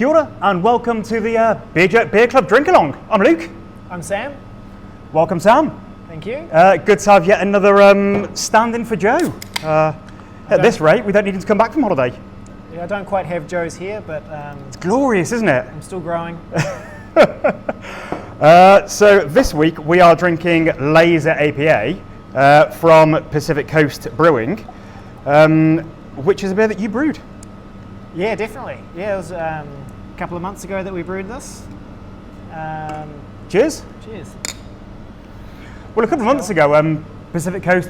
Kia ora, and welcome to the Beer Club Drink Along. I'm Luke. I'm Sam. Welcome, Sam. Thank you. Good to have yet another stand-in for Joe. At this rate, we don't need him to come back from holiday. Yeah, I don't quite have Joe's here, but it's glorious, isn't it? I'm still growing. So this week we are drinking Laser APA from Pacific Coast Brewing, which is a beer that you brewed. Yeah, definitely. Yeah, it was a couple of months ago that we brewed this. Cheers. Cheers. Well, a couple of months ago, Pacific Coast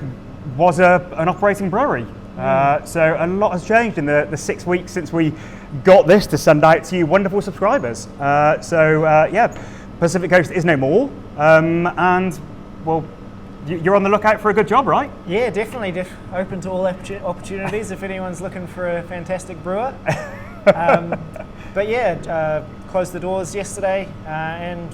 was an operating brewery. So a lot has changed in the 6 weeks since we got this to send out to you wonderful subscribers. Yeah, Pacific Coast is no more. And, well, you're on the lookout for a good job, right? Yeah, definitely. Open to all opportunities if anyone's looking for a fantastic brewer. But yeah, closed the doors yesterday and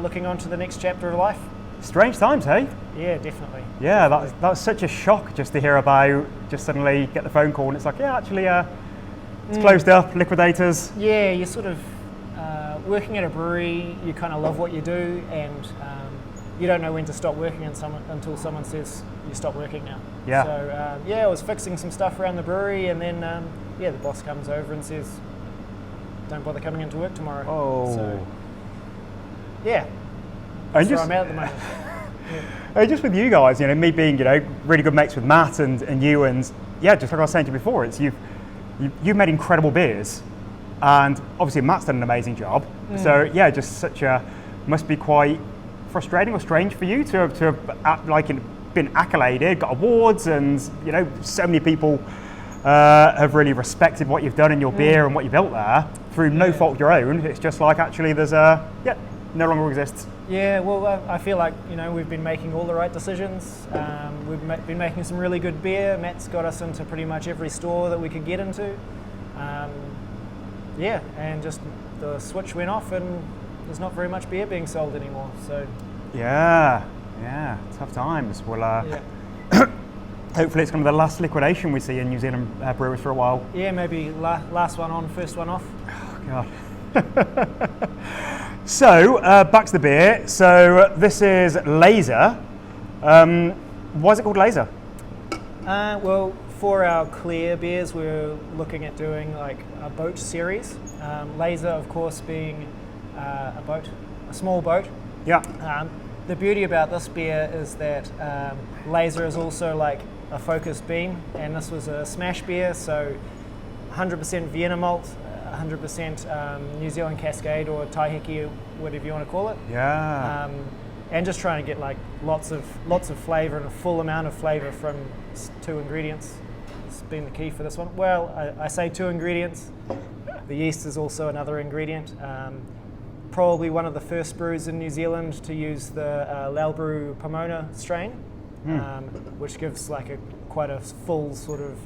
looking on to the next chapter of life. Strange times, hey? Yeah, definitely. Yeah, that was such a shock just to hear about, just suddenly get the phone call and it's like, yeah, actually, it's closed up, liquidators. Yeah, you're sort of working at a brewery, you kind of love what you do, and you don't know when to stop working until someone says you stop working now. Yeah. So yeah, I was fixing some stuff around the brewery, and then yeah, the boss comes over and says, "Don't bother coming into work tomorrow." Oh. So, yeah. That's where I'm at the moment. Yeah. Just with you guys, you know, me being, you know, really good mates with Matt and you, and yeah, just like I was saying to you before, it's you've made incredible beers, and obviously Matt's done an amazing job. So yeah, just must be quite frustrating or strange for you to have like been accoladed, got awards, and you know, so many people have really respected what you've done in your beer and what you built there through no fault of your own. It's just like actually there's no longer exists. Yeah, well, I feel like, you know, we've been making all the right decisions. We've been making some really good beer. Matt's got us into pretty much every store that we could get into. Yeah, and just the switch went off and there's not very much beer being sold anymore. So yeah, tough times. Well, hopefully it's kind of the last liquidation we see in New Zealand brewers for a while. Yeah, maybe last one on, first one off. Oh, God. So, back to the beer. So, this is Laser. Why is it called Laser? Well, for our clear beers, we're looking at doing like a boat series. Laser, of course, being a small boat. Yeah. The beauty about this beer is that Laser is also like a focused beam, and this was a smash beer, so 100% Vienna malt, 100% New Zealand Cascade or Taiheki, whatever you want to call it. Yeah. And just trying to get like lots of flavour and a full amount of flavour from 2 ingredients. It's been the key for this one. Well, I say 2 ingredients. The yeast is also another ingredient. Probably one of the first brews in New Zealand to use the Lalbrew Pomona strain, which gives like quite a full sort of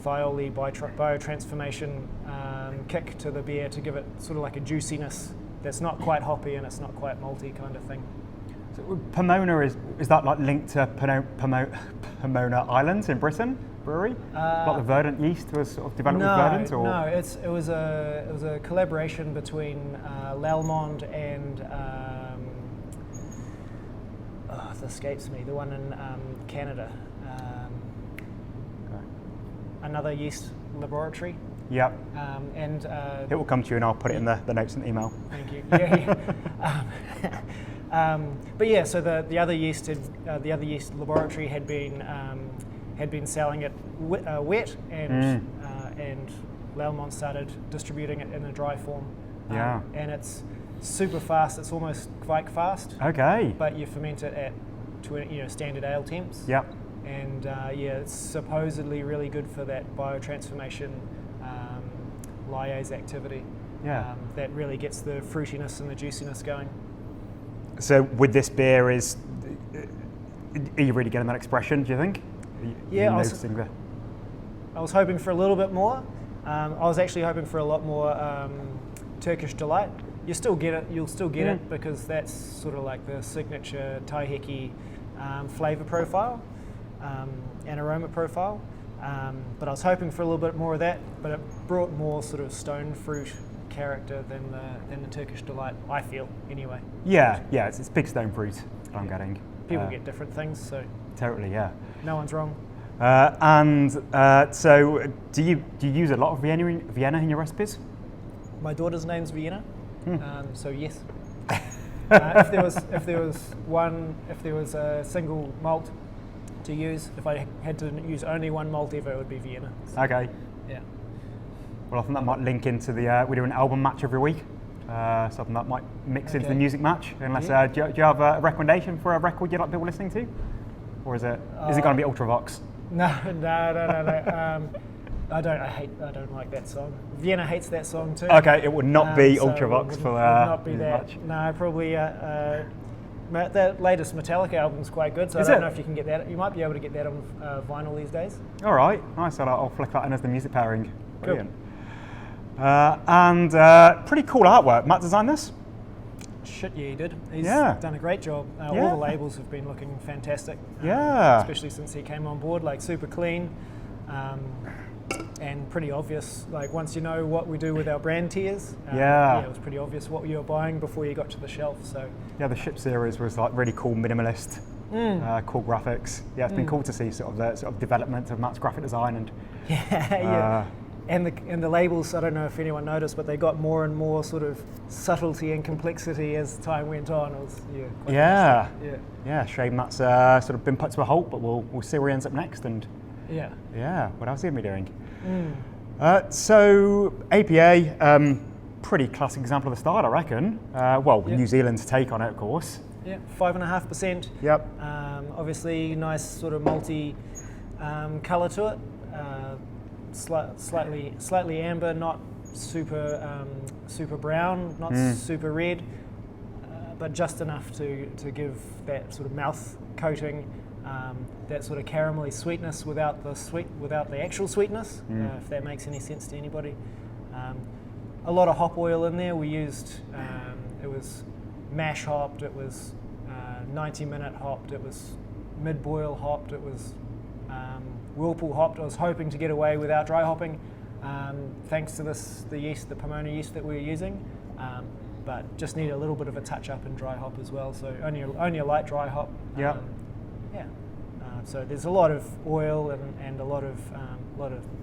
thiol-y biotransformation kick to the beer to give it sort of like a juiciness that's not quite hoppy and it's not quite malty kind of thing. So Pomona, is that like linked to Pomona Island in Britain brewery? Like the Verdant yeast was sort of developed with Verdant? Or? No, it was a collaboration between Lalmond and it escapes me, the one in Canada. Another yeast laboratory. Yep. And it will come to you, and I'll put it in the notes in the email. Thank you. Yeah. But yeah, so the other yeast laboratory had been selling it wet, and Lalmont started distributing it in a dry form. Yeah. And it's super fast. It's almost quite fast. Okay. But you ferment it at standard ale temps. Yep. And yeah, it's supposedly really good for that biotransformation lyase activity. Yeah. That really gets the fruitiness and the juiciness going. So with this beer, are you really getting that expression, do you think? Yeah, I was hoping for a little bit more. I was actually hoping for a lot more Turkish delight. You'll still get it because that's sort of like the signature Taiheki flavour profile and aroma profile. But I was hoping for a little bit more of that, but it brought more sort of stone fruit character than the Turkish Delight, I feel, anyway. Yeah, it's big stone fruit that I'm getting. People get different things, so Totally, yeah. no one's wrong. So do you use a lot of Vienna in your recipes? My daughter's name's Vienna, so yes. If there was a single malt to use, if I had to use only one malt ever, it would be Vienna. So, Okay. yeah. Well, I think that might link into the, we do an album match every week, so I think that might mix into the Okay. music match. Unless, Yeah. do you have a recommendation for a record you'd like people listening to? Or is it going to be Ultravox? No. I don't like that song. Vienna hates that song too. Okay, it would not be so Ultravox would for not be music that. match. No, probably. The latest Metallica album's quite good, so Is I don't it? know if you can get that. You might be able to get that on vinyl these days. All right, nice. I'll flick that in as the music pairing. Cool. Brilliant. And pretty cool artwork. Matt designed this? Shit, yeah, he did. He's Yeah. done a great job. Yeah. All the labels have been looking fantastic. Yeah. Especially since he came on board, like super clean. And pretty obvious, like once you know what we do with our brand tiers, it was pretty obvious what you were buying before you got to the shelf. So Yeah, the ship series was like really cool, minimalist, cool graphics. Yeah, it's been cool to see sort of the development of Matt's graphic design and yeah. And the labels, I don't know if anyone noticed, but they got more and more sort of subtlety and complexity as time went on. It was quite interesting. yeah. Shame Matt's sort of been put to a halt, but we'll see where he ends up next. And Yeah. what else are we doing? So APA, pretty classic example of the style, I reckon. New Zealand's take on it, of course. Yeah, 5.5%. Yep. Obviously, nice sort of multi colour to it. Slightly amber, not super brown, not super red, but just enough to give that sort of mouth coating, that sort of caramelly sweetness without the actual sweetness, if that makes any sense to anybody. A lot of hop oil in there. We used it was mash hopped, it was 90-minute hopped, it was mid-boil hopped, it was whirlpool hopped. I was hoping to get away without dry hopping, thanks to the Pomona yeast that we were using, but just need a little bit of a touch up in dry hop as well. So only a light dry hop. Yeah. So there's a lot of oil and a lot of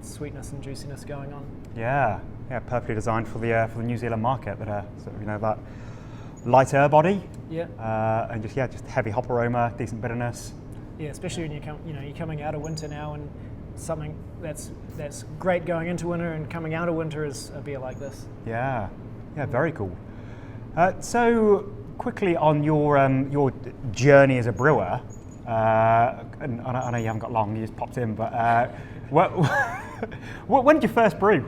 sweetness and juiciness going on. Yeah, perfectly designed for the New Zealand market. That that lighter body. Yeah. And just heavy hop aroma, decent bitterness. Yeah, especially when you're coming out of winter now, and something that's great going into winter and coming out of winter is a beer like this. Yeah, very cool. So quickly on your journey as a brewer, and I know you haven't got long, you just popped in, but when did you first brew?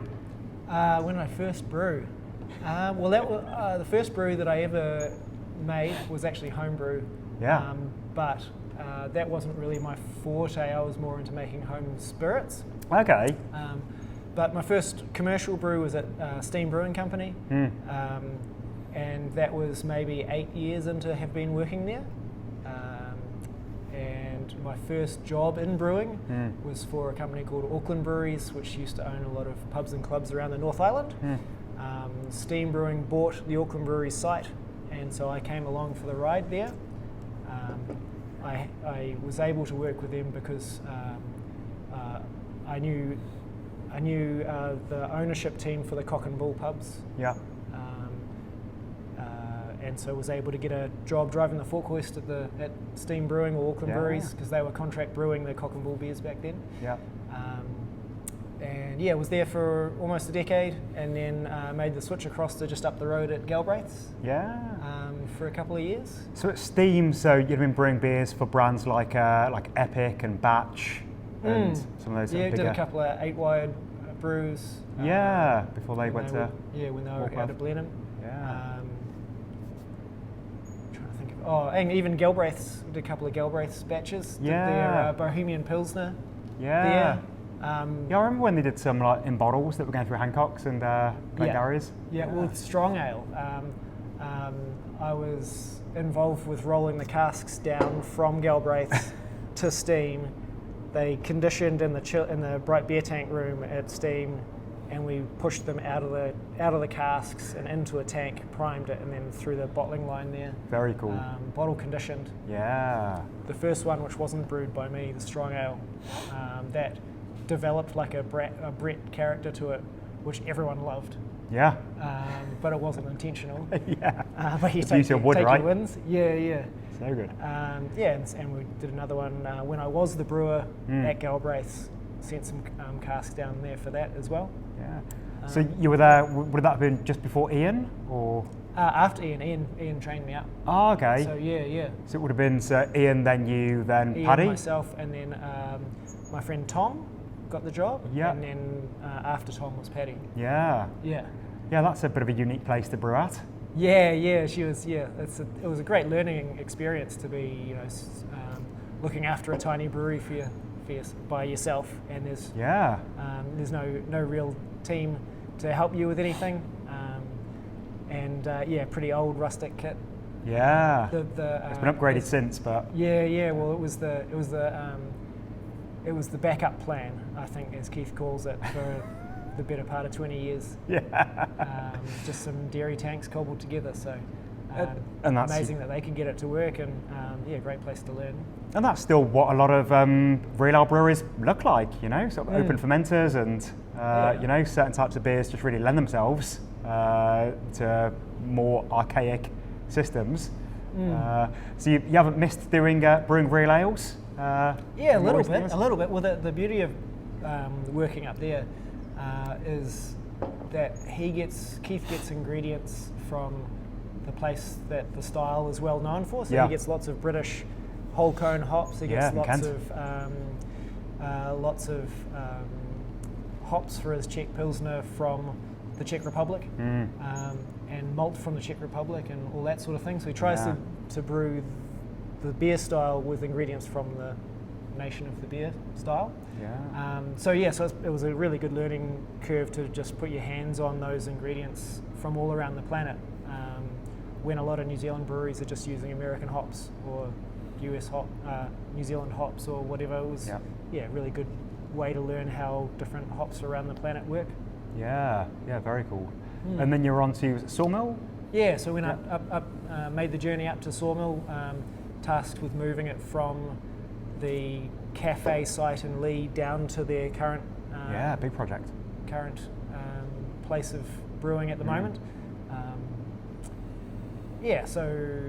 When I first brew, that was, the first brew that I ever made was actually homebrew. Yeah. But that wasn't really my forte. I was more into making home spirits. Okay. But my first commercial brew was at Steam Brewing Company, and that was maybe 8 years into have been working there. And my first job in brewing was for a company called Auckland Breweries, which used to own a lot of pubs and clubs around the North Island. Steam Brewing bought the Auckland Breweries site, and so I came along for the ride there. I was able to work with them because I knew the ownership team for the Cock and Bull pubs. Yeah. And so was able to get a job driving the fork hoist at Steam Brewing or Auckland Breweries, because they were contract brewing the Cock and Bull beers back then. Yeah. And was there for almost a decade, and then made the switch across to just up the road at Galbraith's. Yeah. For a couple of years. So at Steam, you've been brewing beers for brands like Epic and Batch and some of those. Yeah, bigger. did a couple of 8-wired brews. Before they went to. When they were out of Blenheim. Yeah. Trying to think of. And even Galbraith's, did a couple of Galbraith's batches. Did their Bohemian Pilsner. Yeah. Beer. I remember when they did some in bottles that were going through Hancock's and Glengarry's. Yeah, well, strong ale. I was involved with rolling the casks down from Galbraith's to Steam, they conditioned in the bright beer tank room at steam, and we pushed them out of the casks and into a tank, primed it, and then through the bottling line there. Very cool. Bottle conditioned. Yeah. The first one, which wasn't brewed by me, the strong ale, that developed like a Brett character to it, which everyone loved. Yeah. But it wasn't intentional. Yeah. But you The beauty of wood, take right? your wins. Yeah. So good. And we did another one when I was the brewer at Galbraith's. Sent some casks down there for that as well. Yeah. So you were there, would that have been just before Ian, or? After Ian trained me up. Oh, okay. So yeah. So it would have been Ian, then you, then Ian, Paddy? myself, and then my friend Tom got the job. Yeah. And then after Tom was Paddy. Yeah. Yeah. Yeah, that's a bit of a unique place to brew at. Yeah, she was. Yeah, it was a great learning experience to be, looking after a tiny brewery by yourself, and there's no real team to help you with anything, pretty old rustic kit. Yeah. It's been upgraded since, but yeah. Well, it was the backup plan, I think, as Keith calls it, for the better part of 20 years. Yeah. Just some dairy tanks cobbled together, so and that's amazing that they can get it to work, and great place to learn. And that's still what a lot of real ale breweries look like, sort of open fermenters, and certain types of beers just really lend themselves to more archaic systems. So you haven't missed doing brewing real ales? A little bit. Well, the beauty of working up there is that Keith gets ingredients from the place that the style is well known for. So he gets lots of British whole cone hops. He gets lots of hops for his Czech Pilsner from the Czech Republic, and malt from the Czech Republic, and all that sort of thing. So he tries to brew the beer style with ingredients from the nation of the beer style. Yeah. So it was a really good learning curve to just put your hands on those ingredients from all around the planet. When a lot of New Zealand breweries are just using American hops or US New Zealand hops or whatever, it was a really good way to learn how different hops around the planet work. Yeah, very cool. And then you're on to Sawmill? Yeah, so we went made the journey up to Sawmill, tasked with moving it from the cafe site in Lee down to their current big project. Current place of brewing at the moment. So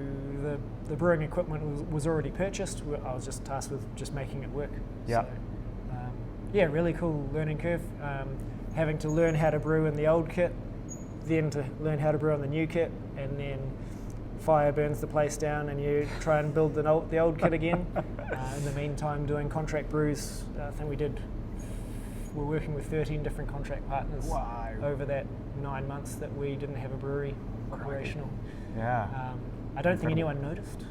the brewing equipment was already purchased. I was just tasked with just making it work. Yeah. So, really cool learning curve. Having to learn how to brew in the old kit, then to learn how to brew on the new kit, and then fire burns the place down and you try and build the old kit again. In the meantime, doing contract brews. I think we're working with 13 different contract partners over that 9 months that we didn't have a brewery operational. Yeah. I don't think anyone noticed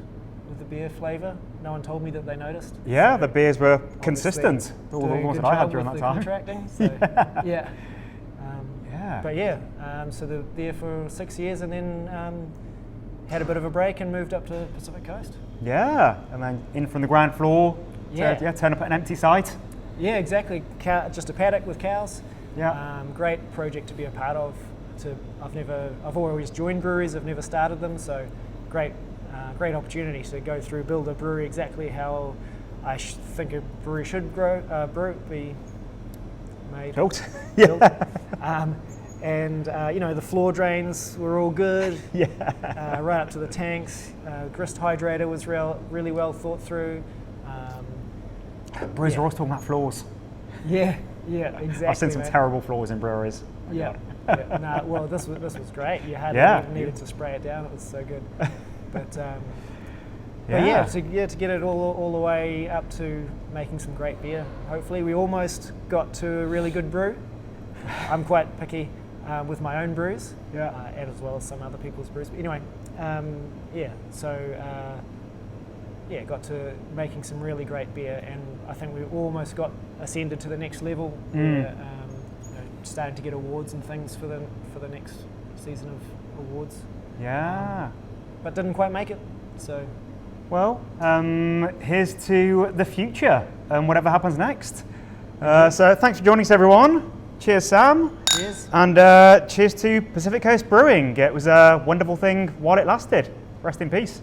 with the beer flavour. No one told me that they noticed. Yeah, so the beers were consistent. All the ones that I had during that time. Contracting, so, so there for 6 years, and then had a bit of a break and moved up to Pacific Coast. Yeah, and then in from the ground floor to turn up at an empty site. Yeah, exactly. Just a paddock with cows. Yeah. Great project to be a part of. I've always joined breweries. I've never started them. So great opportunity to go through, build a brewery exactly how I think a brewery should be made. Built. Built. The floor drains were all good. Yeah. Right up to the tanks. Grist hydrator was really well thought through. Breweries are always talking about floors. Yeah, exactly. I've seen some terrible floors in breweries. This was great. You hardly even needed to spray it down. It was so good. To get it all the way up to making some great beer. Hopefully, we almost got to a really good brew. I'm quite picky with my own brews, and as well as some other people's brews. But anyway, got to making some really great beer, and I think we almost got ascended to the next level. Starting to get awards and things for the next season of awards. Yeah. But didn't quite make it. So Well, here's to the future and whatever happens next. So thanks for joining us, everyone. Cheers, Sam. Cheers. And cheers to Pacific Coast Brewing. It was a wonderful thing while it lasted. Rest in peace.